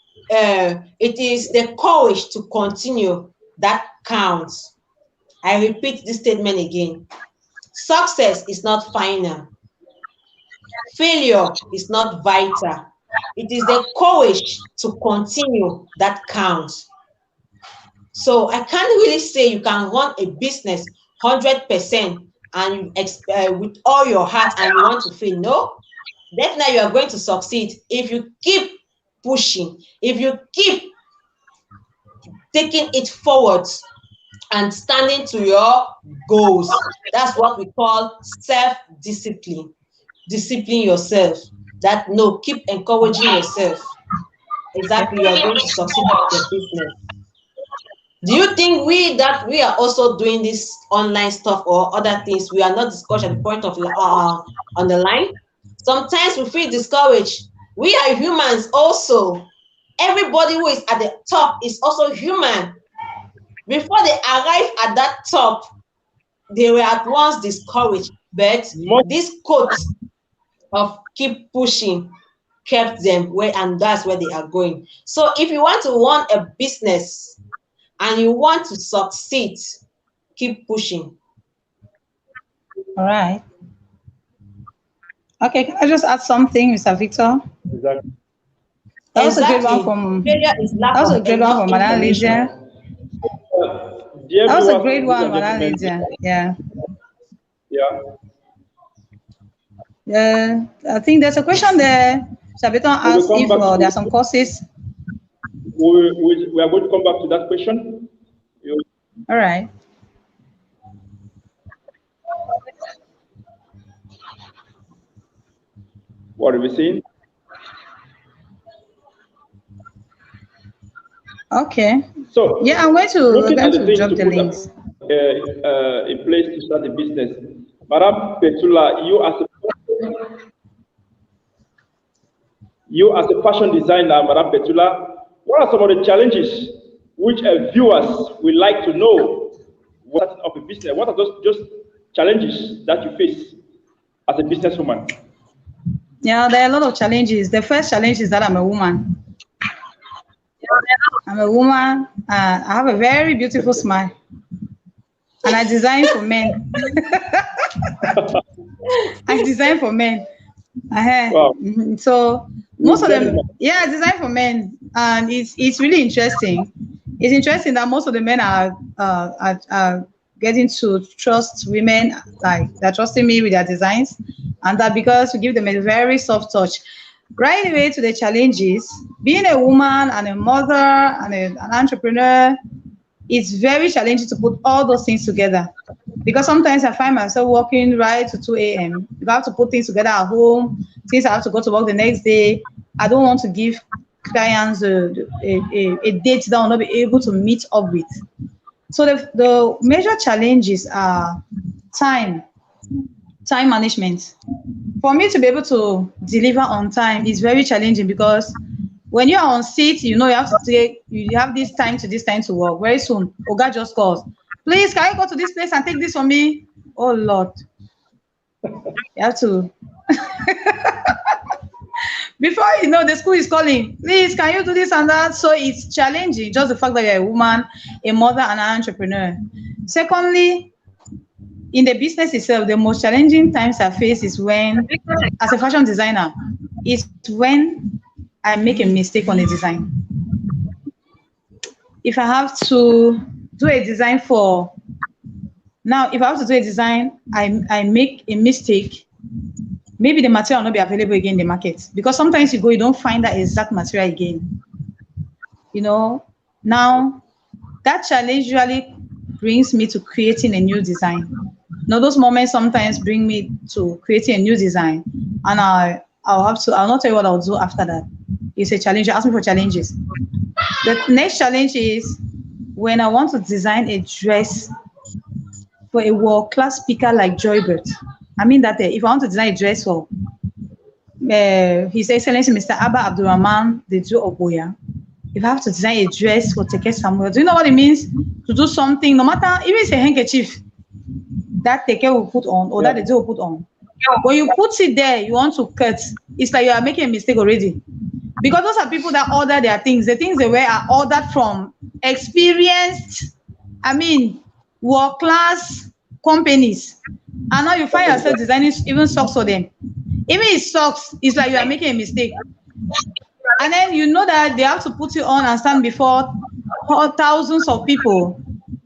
courage to continue that counts. I repeat this statement again. Success is not final. Failure is not vital. It is the courage to continue that counts. So I can't really say you can run a business 100% and with all your heart and you want to fail. No, definitely you are going to succeed if you keep pushing, if you keep taking it forward and standing to your goals. That's what we call self-discipline. Discipline yourself. That no, keep encouraging yourself. Exactly, you are going to succeed in your business. Do you think we are also doing this online stuff or other things we are not discussed at the point of on the line? Sometimes we feel discouraged. We are humans also. Everybody who is at the top is also human. Before they arrive at that top, they were at once discouraged. But this quote of keep pushing kept them where, and that's where they are going. So if you want to run a business and you want to succeed, keep pushing. All right. Okay, can I just add something, Mr. Victor? Exactly. That was a good one from Madam Lydia. That was a great one, Madam Lydia. Yeah. Yeah. I think there's a question there. Mr. Victor asked if there are some courses. We are going to come back to that question. All right. What are we saying? Okay. So yeah, I'm going to drop the links. A place to start a business. Madam Petula, you as a fashion designer, Madam Petula, what are some of the challenges which viewers would like to know what of a business? What are those just challenges that you face as a businesswoman? Yeah, there are a lot of challenges. The first challenge is that I'm a woman. I'm a woman. I have a very beautiful smile, and I design for men. I design for men. Wow. So most of them, yeah, I design for men, and it's really interesting. It's interesting that most of the men are getting to trust women, like they're trusting me with their designs, and that because we give them a very soft touch. Right away to the challenges, being a woman and a mother and an entrepreneur, it's very challenging to put all those things together. Because sometimes I find myself working right to 2 a.m. You have to put things together at home, since I have to go to work the next day. I don't want to give clients a date that I will not be able to meet up with. So the major challenges are time management. For me to be able to deliver on time is very challenging because when you are on seat, you have to you have this time to work. Very soon, Oga just calls. Please, can you go to this place and take this for me? Oh Lord. You have to. Before you know, the school is calling. Please, can you do this and that? So it's challenging, just the fact that you're a woman, a mother, and an entrepreneur. Secondly, in the business itself, the most challenging times I face is when, as a fashion designer, is when I make a mistake on a design. If I have to do a design I make a mistake, maybe the material will not be available again in the market. Because sometimes you don't find that exact material again. Now that challenge usually brings me to creating a new design. Those moments sometimes bring me to creating a new design, and I'll not tell you what I'll do after that. It's a challenge. You ask me for challenges. The next challenge is when I want to design a dress for a world-class speaker like Joybert. I mean that if I want to design a dress for His Excellency Mr. Abba Abdurrahman Dejo Oboya, if I have to design a dress for Teke Samuel, do you know what it means to do something, no matter, even if it's a handkerchief, that Teke will put on, or that Dejo will put on. When you put it there, you want to cut, it's like you are making a mistake already. Because those are people that order their things. The things they wear are ordered from experienced, world-class companies. And now you find yourself designing even socks for them. Even if socks, it's like you are making a mistake. And then you know that they have to put it on and stand before thousands of people.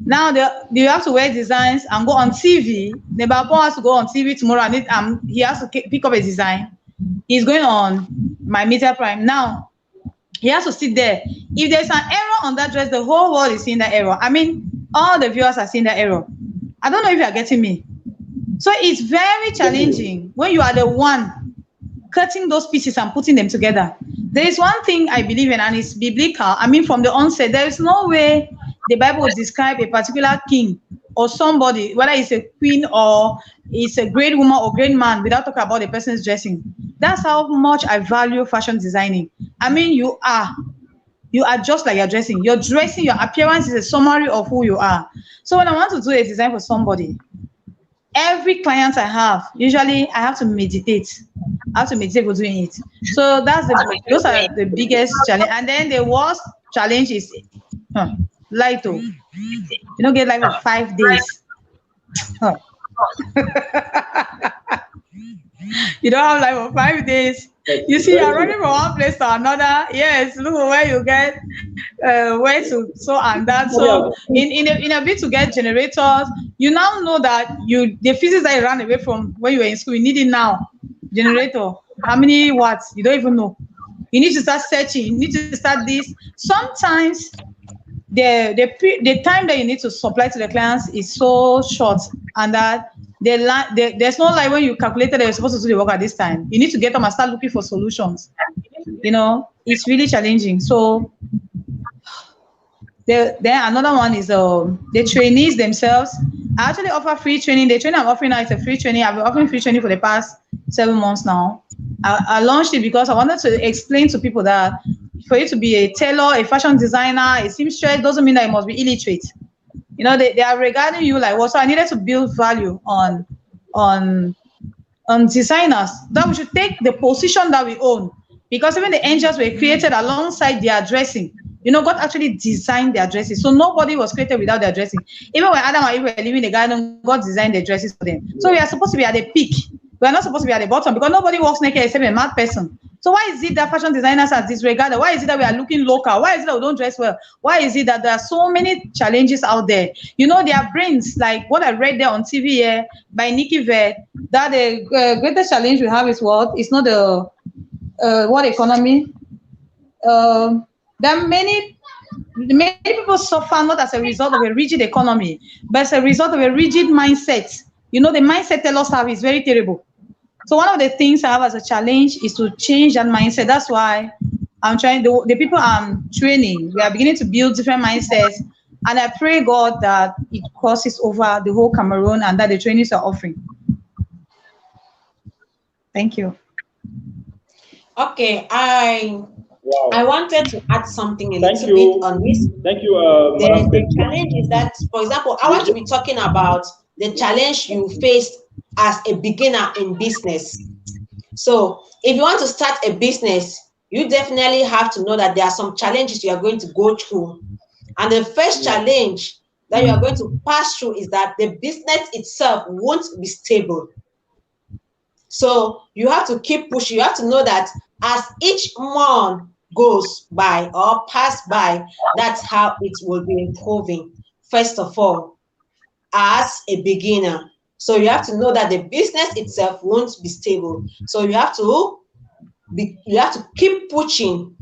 Now they have to wear designs and go on TV. The Babo has to go on TV tomorrow and he has to pick up a design. He's going on My Media Prime. Now, he has to sit there. If there's an error on that dress, the whole world is seeing that error. All the viewers are seeing that error. I don't know if you are getting me. So it's very challenging when you are the one cutting those pieces and putting them together. There is one thing I believe in, and it's biblical. From the onset, there is no way the Bible will describe a particular king or somebody, whether it's a queen or it's a great woman or great man, without talking about the person's dressing. That's how much I value fashion designing. You are just like your dressing. Your dressing, your appearance is a summary of who you are. So when I want to do a design for somebody, every client I have, usually I have to meditate. I have to meditate for doing it. So those are the biggest challenge. And then the worst challenge is light. You don't get light for 5 days. You don't have light for 5 days. You see, you're running from one place to another. Yes, look where you get where to so and that. So in a bit to get generators, you now know that the physics that you ran away from when you were in school, you need it now. Generator, how many watts? You don't even know. You need to start searching. You need to start this. Sometimes the time that you need to supply to the clients is so short, and that there's no like when you calculated that you're supposed to do the work at this time. You need to get them and start looking for solutions. It's really challenging. So then another one is the trainees themselves. I actually offer free training. The training I'm offering now is a free training. I've been offering free training for the past 7 months now. I launched it because I wanted to explain to people that for you to be a tailor, a fashion designer, a seamstress doesn't mean that you must be illiterate. They are regarding you like what. So I needed to build value on designers, that we should take the position that we own, because even the angels were created alongside their dressing. God actually designed their dresses. So nobody was created without their dressing. Even when Adam and Eve were living in the garden, God designed their dresses for them. So we are supposed to be at the peak. We are not supposed to be at the bottom because nobody walks naked except a mad person. So why is it that fashion designers are disregarded? Why is it that we are looking local? Why is it that we don't dress well? Why is it that there are so many challenges out there? You know, their brains, like what I read there on TV here by Nikki Vet, that the greatest challenge we have is what? It's not the what economy? There are many people suffer not as a result of a rigid economy, but as a result of a rigid mindset. You know, the mindset Taylor have is very terrible. So one of the things I have as a challenge is to change that mindset. That's why I'm trying, the people I'm training, we are beginning to build different mindsets. And I pray God that it crosses over the whole Cameroon and that the trainings are offering. Thank you. Okay, I wanted to add something a little bit on this. Thank you. The challenge is that, for example, I want to be talking about the challenge you faced as a beginner in business. So if you want to start a business, you definitely have to know that there are some challenges you are going to go through. And the first challenge that you are going to pass through is that the business itself won't be stable. So you have to keep pushing. You have to know that as each month goes by or pass by, that's how it will be improving. First of all, as a beginner. So you have to know that the business itself won't be stable. So you have to keep pushing,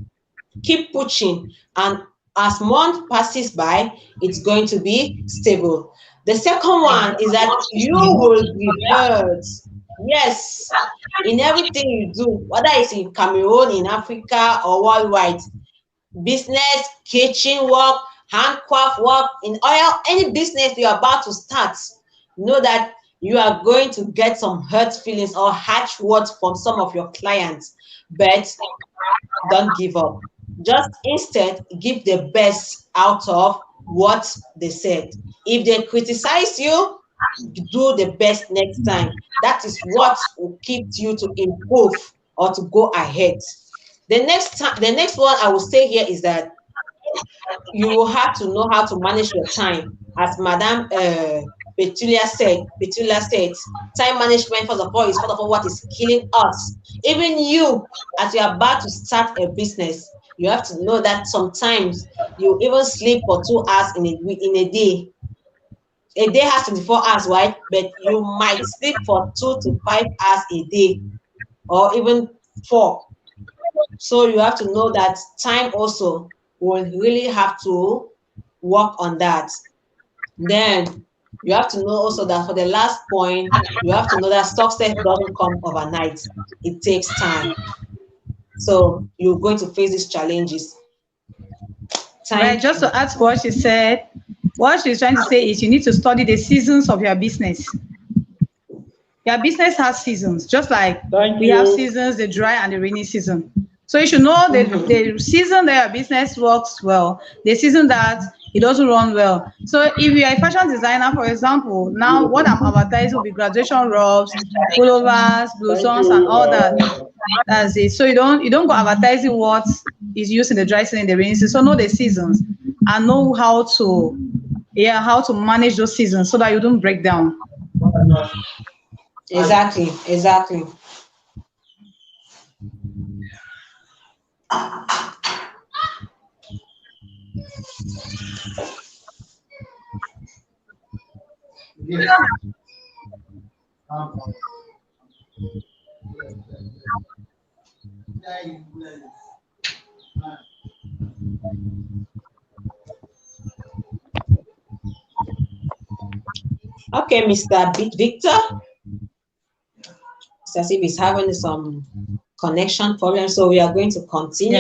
and as month passes by, it's going to be stable. The second one is that you will be heard. Yes, in everything you do, whether it's in Cameroon, in Africa, or worldwide, business, kitchen work, handcraft work, in oil, any business you're about to start, know that you are going to get some hurt feelings or harsh words from some of your clients, but don't give up. Just instead give the best out of what they said. If they criticize you, do the best next time. That is what will keep you to improve or to go ahead. The next one I will say here is that you will have to know how to manage your time. As Madam Petulia said, time management, first of all, what is killing us. Even you, as you're about to start a business, you have to know that sometimes you even sleep for 2 hours in a day. A day has 24 hours, right? But you might sleep for 2 to 5 hours a day, or even 4. So you have to know that time also will really have to work on that. Then you have to know also that for the last point, you have to know that success doesn't come overnight. It takes time. So you're going to face these challenges. Right, just to add to what she said, what she's trying to say is you need to study the seasons of your business. Your business has seasons, just like we have seasons, the dry and the rainy season. So you should know the season that your business works well, the season that it doesn't run well. So if you're a fashion designer, for example, now what I'm advertising will be graduation robes, pullovers, blouses, and all that. That's it. So you don't go advertising what is used in the dry season, in the rainy season. So know the seasons and know how to manage those seasons so that you don't break down. Exactly. Yeah. Okay, Mr. Victor. It's as if he's having some connection problem, so we are going to continue.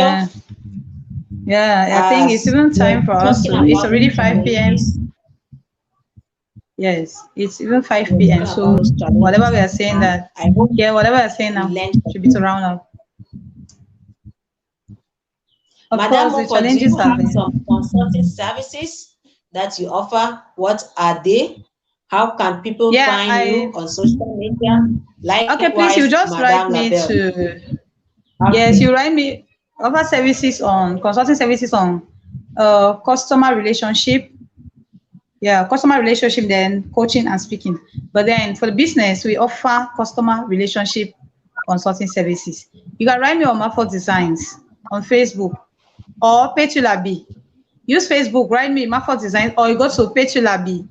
Yeah, I think it's even time for us to. It's already 5 p.m. Yes, it's even 5 p.m. So whatever we are saying whatever we are saying now should be to round up. Of course, the challenges have some consulting services that you offer. What are they? How can people find you on social media? Okay, please, you just write me to. Yes, you write me. Offer services on consulting services on customer relationship. Yeah, customer relationship, then coaching and speaking. But then for the business, we offer customer relationship consulting services. You can write me on Marford Designs on Facebook or Petula. Use Facebook, write me Marford Designs, or you go to Petula.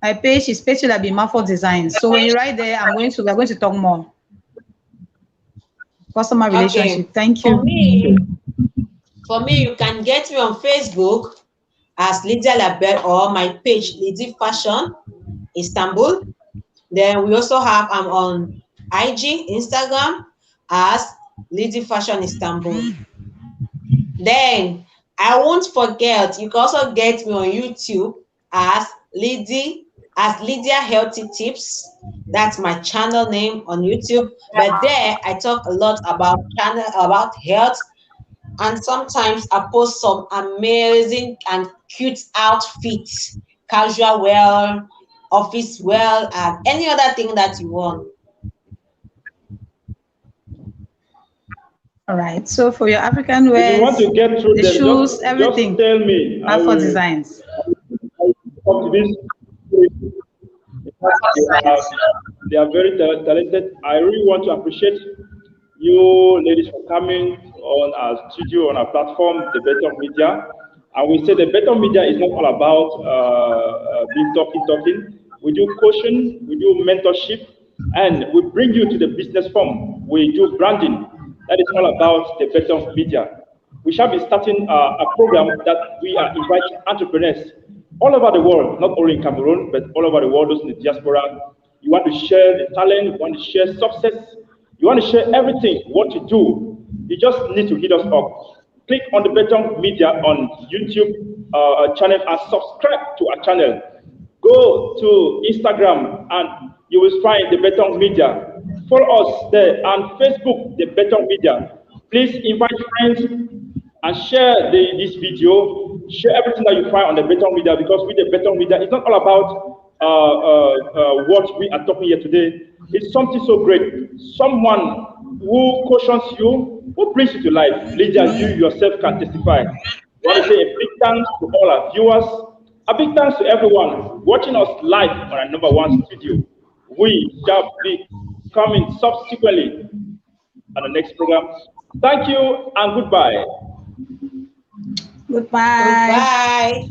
My page is Petula Marford Designs. So when you write there, we're going to talk more. Customer relationship. Okay. Thank you. For me, you can get me on Facebook as Lydia Label or my page Lady Fashion Istanbul. Then we also have on IG, Instagram as Lady Fashion Istanbul. Then I won't forget, you can also get me on YouTube as Lydia Healthy Tips. That's my channel name on YouTube. But there I talk a lot about health, and sometimes I post some amazing and cute outfits, casual wear, office wear, and any other thing that you want. All right. So for your African wears, if you want to get through the them, shoes, everything. just tell me. Marford Designs. Come to this. They are very talented. I really want to appreciate you ladies for coming on our studio, on our platform, the Better Media. And we say the Better Media is not all about being talking. We do coaching, we do mentorship, and we bring you to the business form. We do branding. That is all about the Better Media. We shall be starting a program that we are inviting entrepreneurs all over the world, not only in Cameroon, but all over the world, those in the diaspora. You want to share the talent, you want to share success, you want to share everything, what you do. You just need to hit us up. Click on the Better Media on YouTube channel and subscribe to our channel. Go to Instagram and you will find the Better Media. Follow us there, and Facebook, the Better Media. Please invite friends and share this video, share everything that you find on the Better Media, because with the Better Media, it's not all about what we are talking here today. It's something so great. Someone who cautions you, who brings you to life. Lydia, you yourself can testify. I want to say a big thanks to all our viewers, a big thanks to everyone watching us live on our #1 studio. We shall be coming subsequently on the next program. Thank you and goodbye. Goodbye. Goodbye.